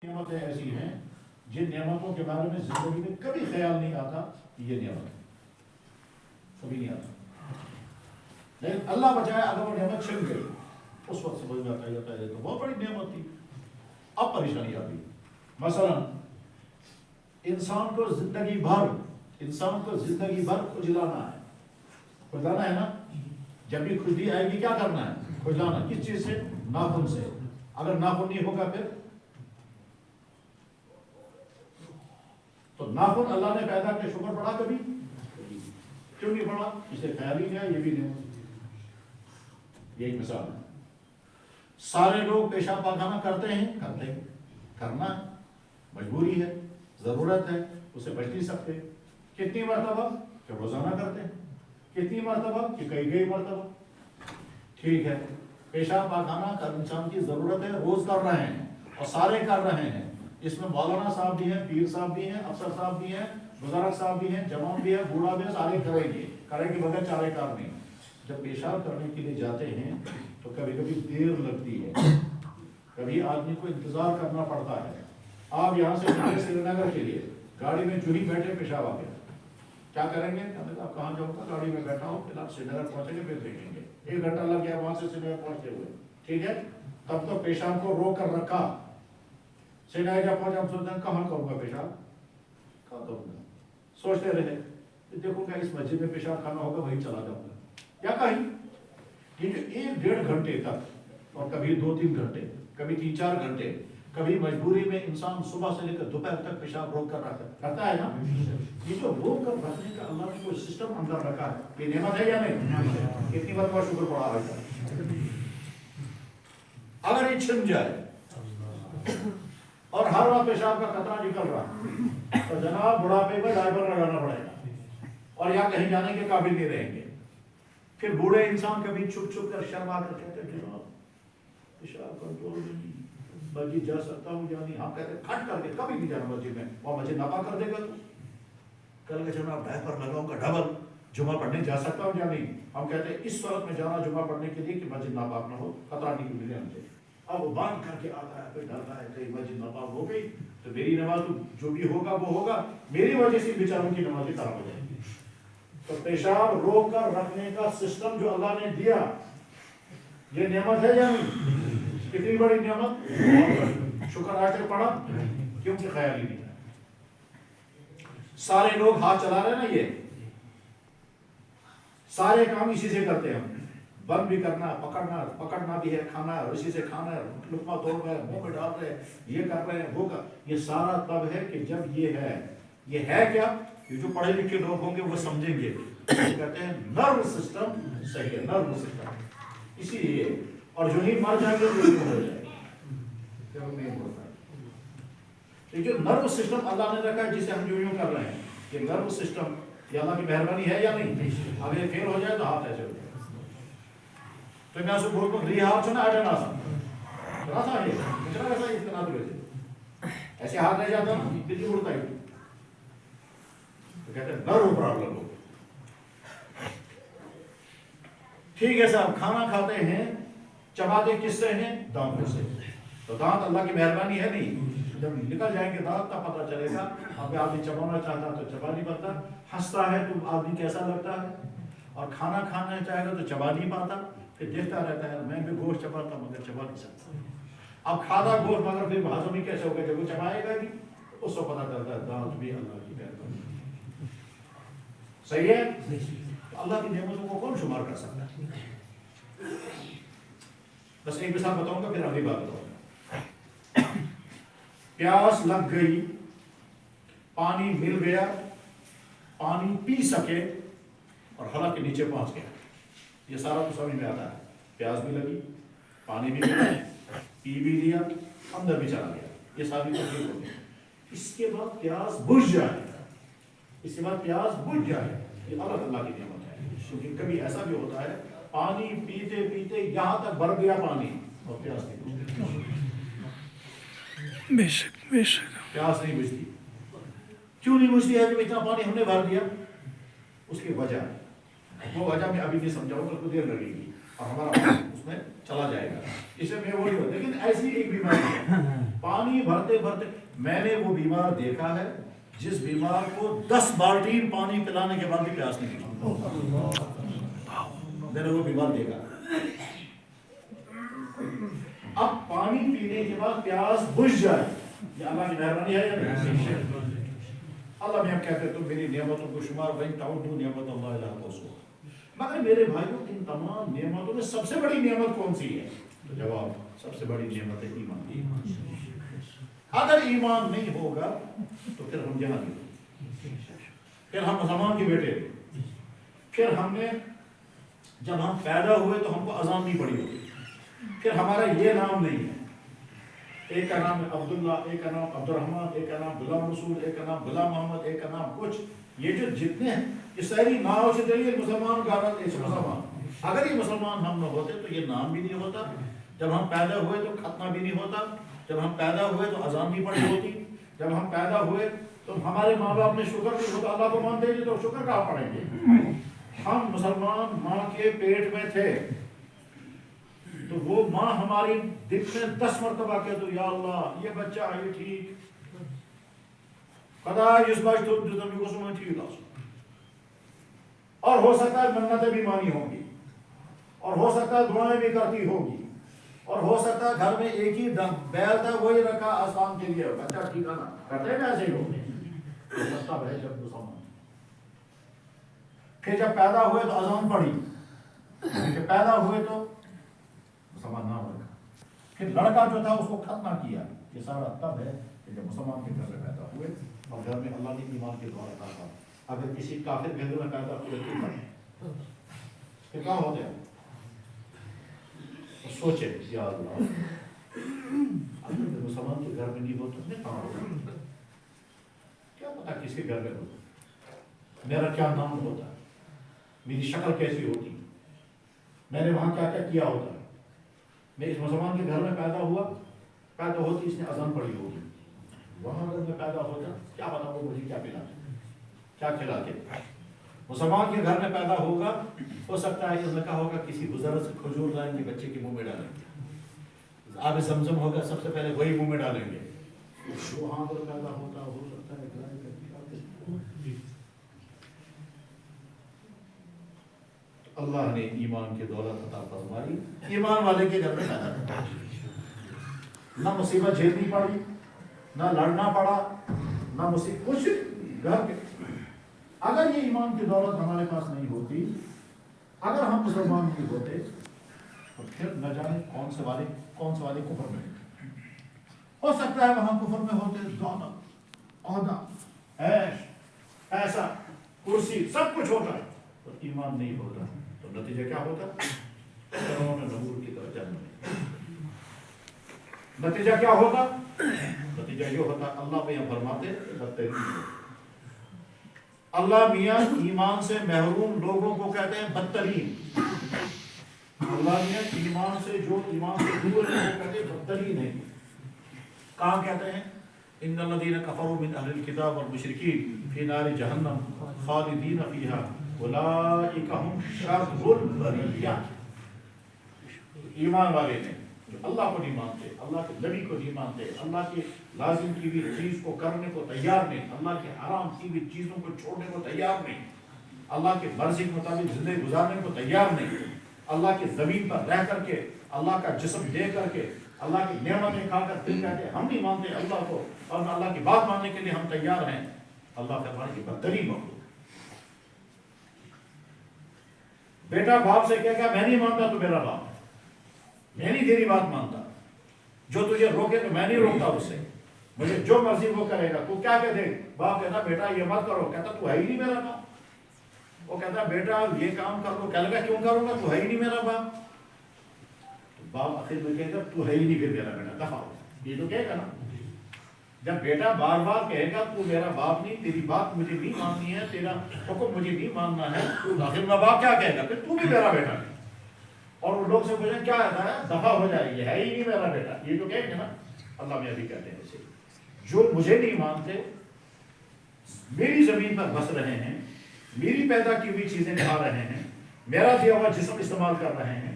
نعمتیں ایسی ہیں جن نعمتوں کے بارے میں زندگی میں کبھی خیال نہیں آتا کہ یہ نعمت ہے، کبھی نہیں آتا، لیکن اللہ بچائے اگر وہ نعمت چھن گئی اس وقت سمجھ میں آتا ہے تو بہت بڑی نعمت تھی، اب پریشانی آ گئی۔ مثلا انسان کو زندگی بھر کھجلانا ہے، کھجلانا ہے نا، جب بھی کھجلی آئے گی کیا کرنا ہے؟ کھجلانا، کس چیز سے؟ ناخن سے۔ اگر ناخن نہیں ہوگا پھر تو ناخن اللہ نے پیدا کیا، شکر پڑا کبھی؟ کیوں نہیں پڑا؟ اسے خیال ہی نہیں آیا یہ بھی نہیں۔ یہ ایک مثال ہے۔ سارے لوگ پیشاب پاخانہ کرتے ہیں، کرنا ہے، مجبوری ہے، ضرورت ہے، اسے بچ نہیں سکتے۔ کتنی مرتبہ؟ کہ روزانہ کرتے ہیں۔ کتنی مرتبہ؟ کہ کئی مرتبہ۔ ٹھیک ہے، پیشاب پاخانہ کا انسان کی ضرورت ہے، روز کر رہے ہیں اور سارے کر رہے ہیں۔ اس میں مولانا صاحب بھی ہیں، پیر صاحب بھی ہیں، افسر صاحب بھی ہیں، بزرگ صاحب بھی ہیں، جوان بھی ہے، بوڑھا بھی ہے، سارے کریں گے بغیر چارے کار نہیں۔ جب پیشاب کرنے کے لیے جاتے ہیں تو کبھی کبھی دیر لگتی ہے، کبھی آدمی کو انتظار کرنا پڑتا ہے۔ آپ یہاں سے سری نگر کے لیے گاڑی میں جو ہی بیٹھے پیشاب آ گیا، کیا کریں گے؟ آپ کہاں جاؤں گا؟ گاڑی میں بیٹھا ہوں، پھر آپ سری نگر پہنچیں گے، پھر دیکھیں گے 1 گھنٹہ لگ گیا وہاں سے سری نگر پہنچتے ہوئے، ٹھیک ہے؟ تب تو پیشاب کو روک کر رکھا۔ سری نگر جب پہنچے ہم سوچتے ہیں کہاں کروں گا پیشاب، کہاں کروں گا، سوچتے رہے دیکھوں گا اس مسجد میں پیشاب کھانا ہوگا وہیں چلا جاؤں گا، یا کہیں یہ جو 1-1.5 گھنٹے تک، اور کبھی 2-3 گھنٹے، کبھی 3-4 گھنٹے، کبھی مجبوری میں انسان صبح سے لے کر دوپہر تک پیشاب روک کر رکھتا ہے نا، یہ جو روک کر رکھنے کا اللہ نے کوئی سسٹم اندر رکھا ہے، یہ نعمت ہے یا نہیں؟ کتنی بار کا شکر پڑا ہے۔ اگر یہ چھن جائے اور ہر وقت پیشاب کا قطرہ نکل رہا تو جناب بڑھاپے میں ڈائپر لگانا پڑے گا اور یا کہیں جانے کے قابل نہیں رہیں گے۔ پھر بوڑھے انسان کبھی چھپ کر شرما کر کہتے ہیں جناب پیشاب کنٹرول نہیں، مسجد جا سکتا ہوں یا نہیں؟ ہم کہتے ہیں کھٹ کر کے کبھی نہیں جانا مسجد میں، اور مسجد ناپا کر دے گا تو کل کے جناب ڈائپر لگاؤں گا ڈبل، جمعہ پڑھنے جا سکتا ہوں یا نہیں؟ ہم کہتے ہیں اس صورت میں جانا جمعہ پڑھنے کے لیے کہ مسجد ناپاک نہ ہو، خطرہ نہیں ملے ہم سے۔ اب وہ باندھ کر کے آتا ہے، پھر ڈرتا ہے کہیں مسجد ناپاک ہو گئی تو میری نماز جو بھی ہوگا وہ ہوگا، میری وجہ سے بیچاروں کی نماز خراب ہو جائے گی۔ تو پیشاب روک کر رکھنے کا سسٹم جو اللہ نے دیا یہ نعمت ہے یا نہیں؟ کتنی بڑی نعمت، شکر آج تک پڑا کیونکہ خیال ہی نہیں ہے۔ سارے لوگ ہاتھ چلا رہے ہیں نا، یہ سارے کام اسی سے کرتے ہیں، بند بھی کرنا، پکڑنا بھی ہے، کھانا ہے اسی سے کھانا ہے، لقمہ توڑ رہے ہیں، منہ میں ڈال رہے ہیں، یہ کر رہے ہیں، وہ کر، یہ سارا تب ہے کہ جب یہ ہے کیا؟ یہ جو پڑھے لکھے لوگ ہوں گے وہ سمجھیں گے، کہتے ہیں نرو سسٹم صحیح ہے، نرو سسٹم اسی لیے، اور جو ہی مر جائیں گے تو نہیں ہو جائے گا، نہیں ہوتا ہے۔ جو نرو سسٹم اللہ نے رکھا ہے جسے ہم جو یوں کر رہے ہیں، یہ نرو سسٹم یہ اللہ کی مہربانی ہے یا نہیں؟ اگر یہ فیل ہو جائے تو ہاتھ ایسے ہو جائے۔ تو میں اسے بولتا ہوں ہاتھ چھونا آٹا ناسا یہ کچرا ایسا اس کا نہ ایسے ہاتھ رہ جاتا نا دل کی اڑتا ہی تو کہتے ہیں نرو پرابلم ہو۔ ٹھیک ہے صاحب، کھانا کھاتے ہیں چباتے کس سے ہیں؟ دانتوں سے۔ تو دانت اللہ کی مہربانی ہے نہیں، جب نکل جائیں گے دانت تب پتہ چلے گا۔ اب آدمی چبانا چاہتا تو چبا نہیں پاتا، ہنستا ہے تو آدمی کیسا لگتا ہے، اور کھانا کھانا چاہے گا تو چبا نہیں پاتا، پھر دیکھتا رہتا ہے میں بھی گوشت چباتا مگر چبا نہیں سکتا۔ اب کھانا گوشت مگر پھر ہضم ہی کیسے ہوگا جب وہ چبائے گا بھی، اس کو پتہ چلتا ہے دانت بھی اللہ کی مہربانی۔ صحیح ہے؟ اللہ کی نعمتوں کو کون شمار کر سکتا ہے؟ بس ایک مثال بتاؤں گا پھر اگلی بات بتاؤں گا۔ پیاس لگ گئی، پانی مل گیا، پانی پی سکے اور حلق کے نیچے پہنچ گیا، یہ سارا تو سمجھ میں آتا ہے۔ پیاس بھی لگی، پانی بھی ملا، پی بھی لیا، اندر بھی چلا گیا، یہ ساری تکلیف ہو گئی۔ اس کے بعد پیاس بجھ جائے، یہ الگ اللہ کی نعمت ہے، کیونکہ کبھی ایسا بھی ہوتا ہے پانی پیتے پیتے یہاں تک بھر گیا پانی اور پیاس نہیں بجھتی، بے شک پیاس نہیں بجھتی۔ کیوں نہیں بجھتی ہے؟ جب اتنا پانی ہم نے بھر دیا، اس کی وجہ وہ وجہ میں ابھی نہیں سمجھاؤں گا، تو دیر لگے گی اور ہمارا اس میں چلا جائے گا، اس میں وہ نہیں ہوتا۔ لیکن ایسی ایک بیماری ہے پانی بھرتے بھرتے میں نے وہ بیمار دیکھا ہے جس بیمار کو 10 بالٹین پانی پلانے کے بعد بھی پیاس نہیں لگی. میں نے وہ بیمار دیکھا. اب پانی پینے کے بعد پیاس بجھ جائے، یہ اللہ کی مہربانی ہے یا نہیں؟ اللہ میں ہم کہتے ہیں تم میری نعمتوں کو شمار بھائی تعودوا نعمت اللہ لا تحصوها. مگر میرے بھائیوں ان تمام نعمتوں میں سب سے بڑی نعمت کون سی ہے؟ تو جواب سب سے بڑی نعمت ہے ایمان. اگر ایمان نہیں ہوگا تو پھر ہم جہاں نہیں، پھر ہم مسلمان کے بیٹے، پھر ہم نے جب ہم پیدا ہوئے تو ہم کو اذان نہیں پڑی ہوگی، پھر ہمارا یہ نام نہیں ہے. ایک کا نام عبداللہ، ایک کا نام عبد الرحمن، ایک کا نام غلام رسول، ایک کا نام غلام محمد، ایک کا نام کچھ. یہ جو جتنے ہیں یہ ساری نام سے چلیے مسلمان کا مسلمان. اگر یہ مسلمان ہم نہ ہوتے تو یہ نام بھی نہیں ہوتا. جب ہم پیدا ہوئے تو ختمہ بھی نہیں ہوتا. جب ہم پیدا ہوئے تو اذان نہیں پڑی ہوتی. جب ہم پیدا ہوئے تو ہمارے ماں باپ نے شکر نہیں ہوتا اللہ کو مانتے تھے تو شکر کہاں پڑیں گے؟ ہم مسلمان ماں کے پیٹ میں تھے تو وہ ماں ہماری دل میں 10 مرتبہ کہہ تو یا اللہ یہ بچہ یہ ٹھیک خدا اس بچ تو تم کو سمجھ ٹھیک. اور ہو سکتا ہے منتیں بھی مانی ہوں گی، اور ہو سکتا ہے دعائیں بھی کرتی ہوگی، اور ہو سکتا ہے گھر میں ایک ہی بیل تھا وہی رکھا آسان کے لیے بچہ ٹھیکانا کرتے ہیں ایسے ہی لوگ. سب ہے جب مسلمان پھر جب پیدا ہوئے تو اذان پڑھی، پھر پیدا ہوئے تو مسلمان نام رکھا، پھر لڑکا جو تھا اس کو ختمہ کیا. یہ سارا تب ہے کہ جب مسلمان کے گھر میں پیدا ہوئے اور گھر میں اللہ نے ایمان کے دوارا کہا. اگر کسی کافر گھر میں پیدا ہوئے تو پھر کیا ہوتے ہیں؟ سوچے یا اللہ اگر مسلمان کے گھر میں نہیں ہو تو کہاں ہوگا؟ کیا پتا کس کے گھر میں ہوتا، میرا کیا نام ہوتا، میری شکل کیسی ہوتی، میں نے وہاں کیا کیا ہوتا. میں اس مسلمان کے گھر میں پیدا ہوا، پیدا ہوتی اس نے اذان پڑھی ہوگی. وہاں اگر میں پیدا ہوتا کیا پتا وہ مجھے کیا پلاتے کیا کھلاتے. مسلمان کے گھر میں پیدا ہوگا، ہو سکتا ہے اس نے کہا ہوگا کسی بزرگ سے کھجور لائیں گے بچے کے منہ میں ڈالیں گے، آب زمزم ہوگا سب سے پہلے وہی منہ میں ڈالیں گے. وہاں پر پیدا ہوتا ہو سکتا ہے اللہ نے ایمان کی دولت عطا فرمائی. ایمان والے کے گھر میں پیدا کرتا، نہ مصیبت جھیلنی پڑی، نہ لڑنا پڑا، نہ مصیبت کچھ گھر کے. اگر یہ ایمان کی دولت ہمارے پاس نہیں ہوتی، اگر ہم مسلمان نہیں ہوتے تو پھر نہ جانے کون سے والے کفر میں. ہو سکتا ہے وہاں کفر میں ہوتے دولت، عہدہ، عیش، پیسہ، کرسی سب کچھ ہوتا ہے تو ایمان نہیں ہوتا تو نتیجہ کیا ہوتا؟ فرعون نمرود کی طرح جنم میں. نتیجہ کیا ہوتا؟ نتیجہ یہ ہوتا اللہ میاں فرماتے بدترین. اللہ میاں ایمان سے محروم لوگوں کو کہتے ہیں بدترین. اللہ میاں ایمان سے جو ایمان سے دور ہے وہ کہتے ہیں بدترین ہے. کہاں کہتے ہیں؟ ان الذین کفروا من اہل الکتاب والمشرکین فی نار جہنم خالدین فیہا اولئک هم شر البریہ. ایمان والے نے جو اللہ کو نہیں مانتے، اللہ کے نبی کو نہیں مانتے، اللہ کے لازم کی ہوئی چیز کو کرنے کو تیار نہیں، اللہ کے حرام کی ہوئی چیزوں کو چھوڑنے کو تیار نہیں، اللہ کے مرضی کے مطابق زندگی گزارنے کو تیار نہیں، اللہ کی زمین پر رہ کر کے اللہ کا جسم دے کر کے اللہ کی نعمتیں کھا کر پھر کہتے ہم نہیں مانتے اللہ کو اور اللہ کی بات ماننے کے لیے ہم تیار ہیں. اللہ فرمانے کی بدترین مخلوق. بیٹا باپ سے کہے گا میں نہیں مانتا تو میرا باپ، میں نہیں تیری بات مانتا، جو تجھے روکے تو میں نہیں روکتا اس سے، مجھے جو مرضی وہ کرے گا. تو کیا کہتے باپ کہتا بیٹا یہ مت کرو، کہتا تو ہے ہی نہیں میرا باپ. وہ کہتا بیٹا یہ کام کر لو، کہے گا کیوں کروں گا تو ہے ہی نہیں میرا باپ. باپ آخر میں کہے گا تو ہے ہی نہیں پھر میرا بیٹا دفع ہو. یہ تو کہے گا نا. جب بیٹا بار بار کہے گا تو میرا باپ نہیں، تیری بات مجھے نہیں ماننی ہے، تیرا حکم مجھے نہیں ماننا ہے، تو آخر میں باپ کیا کہے گا پھر تو بھی میرا بیٹا نہیں. اور ان لوگ سے پوچھیں کیا آتا ہے دفع ہو جائے گی، ہے ہی نہیں میرا بیٹا. یہ تو کہیں گے نا. اللہ میں ابھی کہتے ہیں اسے جو مجھے نہیں مانتے، میری زمین پر بس رہے ہیں، میری پیدا کی ہوئی چیزیں کھا رہے ہیں، میرا دیا ہوا جسم استعمال کر رہے ہیں،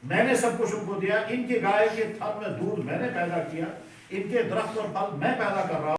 میں نے سب کچھ ان کو دیا، ان کے گائے کے تھن میں دودھ میں نے پیدا کیا، ان کے درخت اور پھل میں پیدا کر رہا ہوں.